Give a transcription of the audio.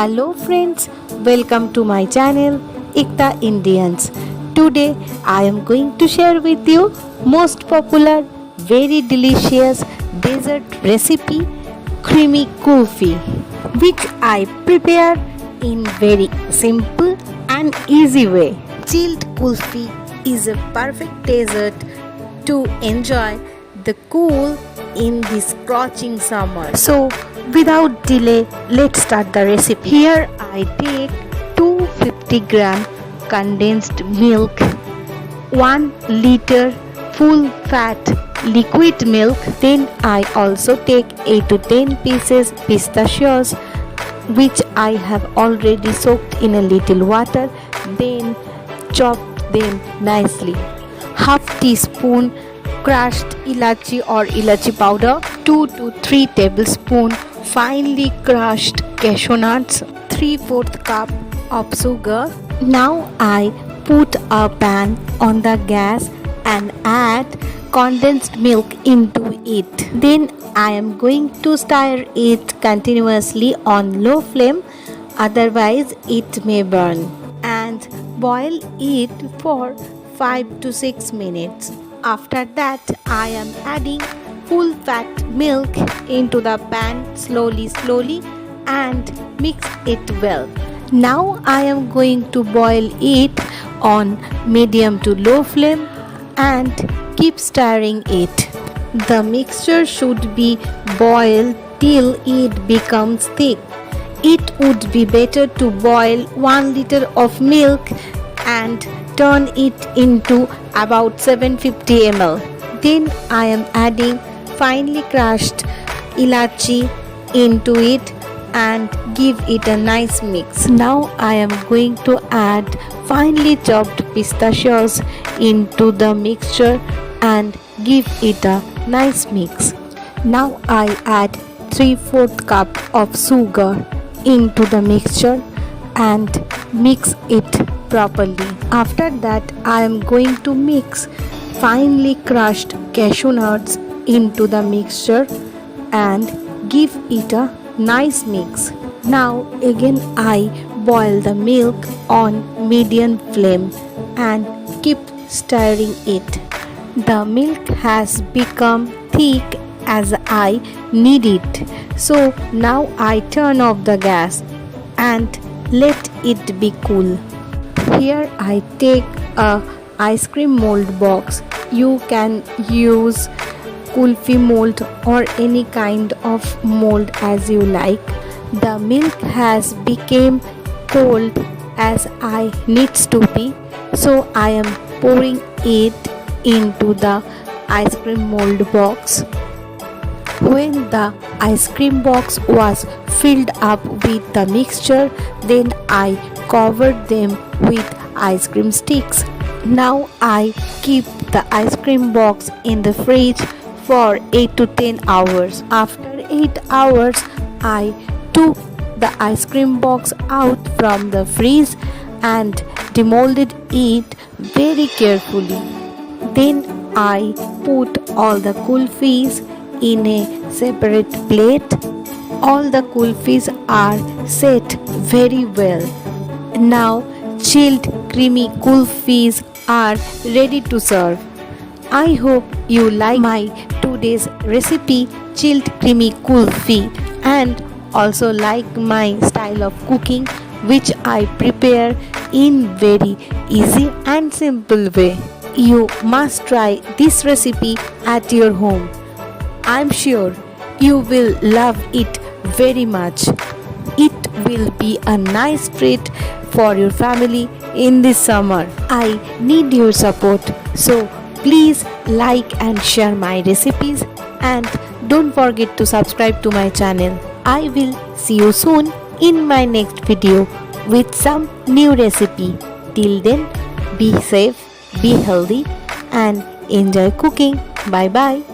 Hello friends, welcome to my channel Iktaindians. Today I am going to share with you most popular, very delicious dessert recipe creamy kulfi, which I prepare in very simple and easy way. Chilled kulfi is a perfect dessert to enjoy the cool in this scorching summer. So without delay, let's start the recipe. Here I take 250 gram condensed milk, 1 liter full fat liquid milk. Then I also take 8 to 10 pieces pistachios, which I have already soaked in a little water. Then chop them nicely. Half teaspoon crushed ilachi or ilachi powder, 2 to 3 tablespoons finely crushed cashew nuts, 3/4 cup of sugar. Now I put a pan on the gas and add condensed milk into it. Then I am going to stir it continuously on low flame, otherwise it may burn, and boil it for 5 to 6 minutes. After that, I am adding full fat milk into the pan slowly and mix it well. Now I am going to boil it on medium to low flame and keep stirring it. The mixture should be boiled till it becomes thick. It would be better to boil 1 liter of milk and turn it into about 750 ml. Then I am adding finely crushed ilachi into it and give it a nice mix. Now I am going to add finely chopped pistachios into the mixture and give it a nice mix. Now I add 3/4 cup of sugar into the mixture and mix it properly. After that, I am going to mix finely crushed cashew nuts into the mixture and give it a nice mix. Now again I boil the milk on medium flame and keep stirring it. The milk has become thick as I need it. So now I turn off the gas and let it be cool. Here I take a ice cream mold box. You can use kulfi mold or any kind of mold as you like. The milk has become cold as I needs to be, so I am pouring it into the ice cream mold box. When the ice cream box was filled up with the mixture, then I covered them with ice cream sticks. Now I keep the ice cream box in the fridge for 8 to 10 hours. After 8 hours, I took the ice cream box out from the fridge and demolded it very carefully. Then I put all the kulfis in a separate plate. All the kulfis are set very well. Now chilled creamy kulfis are ready to serve. I hope you like my today's recipe chilled creamy kulfi and also like my style of cooking, which I prepare in very easy and simple way. You must try this recipe at your home. I'm sure you will love it very much. It will be a nice treat for your family in this summer. I need your support, so please like and share my recipes, and don't forget to subscribe to my channel. I will see you soon in my next video with some new recipe. Till then, be safe, be healthy and enjoy cooking. Bye bye.